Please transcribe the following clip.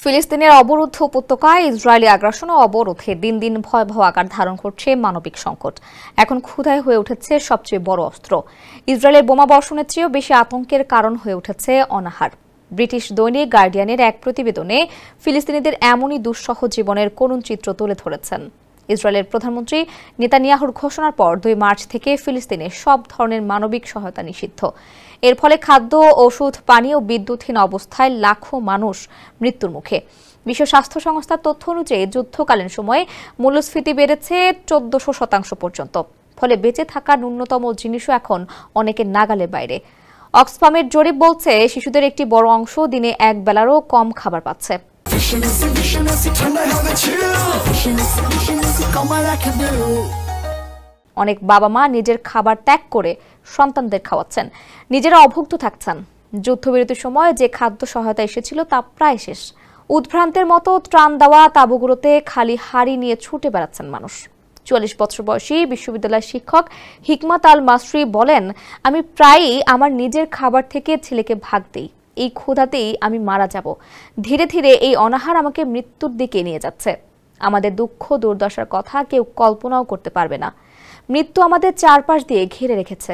ফিলিস্তিনের অবরুদ্ধ উপত্যকায় ইসরায়েলি আগ্রাসন ও অবরোধে দিন দিন ভয়াবহ আকার ধারণ করছে মানবিক সংকট। এখন ক্ষুধাই হয়ে উঠেছে সবচেয়ে বড় অস্ত্র। ইসরায়েলের বোমা বর্ষণের চেয়েও বেশি আতঙ্কের কারণ হয়ে উঠেছে অনাহার। ব্রিটিশ দৈনিক গার্ডিয়ানের এক প্রতিবেদনে ফিলিস্তিনিদের এমনই দুঃসহ জীবনের করুণ চিত্র তুলে ধরেছেন। ইসরায়েলের প্রধানমন্ত্রী নেতানিয়াহুর ঘোষণার পর 2 মার্চ থেকে ফিলিস্তিনে সব ধরনের মানবিক সহায়তা নিষিদ্ধ। এর ফলে খাদ্য, ওষুধ, পানি ও বিদ্যুৎহীন অবস্থায় লাখো মানুষ মৃত্যুর মুখে। বিশ্ব স্বাস্থ্য সংস্থার তথ্য অনুযায়ী যুদ্ধকালীন সময়ে মূল্যস্ফীতি বেড়েছে 1400% পর্যন্ত। ফলে বেঁচে থাকার ন্যূনতম জিনিসও এখন অনেকের নাগালের বাইরে। অক্সফামের জরিপ বলছে শিশুদের একটি বড় অংশ দিনে এক বেলারও কম খাবার পাচ্ছে। অনেক বাবা মা নিজের খাবার ত্যাগ করে সন্তানদের খাওয়াচ্ছেন, নিজেরা অভুক্ত থাকছেন। যুদ্ধবিরতির সময় যে খাদ্য সহায়তা এসেছিল তা প্রায় শেষ। উদ্ভ্রান্তের মতো ত্রাণ দেওয়া তাঁবুগুলোতে খালি হাড়ি নিয়ে ছুটে বেড়াচ্ছেন মানুষ। 44 বছর বয়সী বিশ্ববিদ্যালয়ের শিক্ষক হিকমাত আল মাসরি বলেন, আমি প্রায়ই আমার নিজের খাবার থেকে ছেলেকে ভাগ দিই। এই ক্ষুধাতেই আমি মারা যাব। ধীরে ধীরে এই অনাহার আমাকে মৃত্যুর দিকে নিয়ে যাচ্ছে। আমাদের দুঃখ দুর্দশার কথা কেউ কল্পনাও করতে পারবে না। মৃত্যু আমাদের চারপাশ দিয়ে ঘিরে রেখেছে।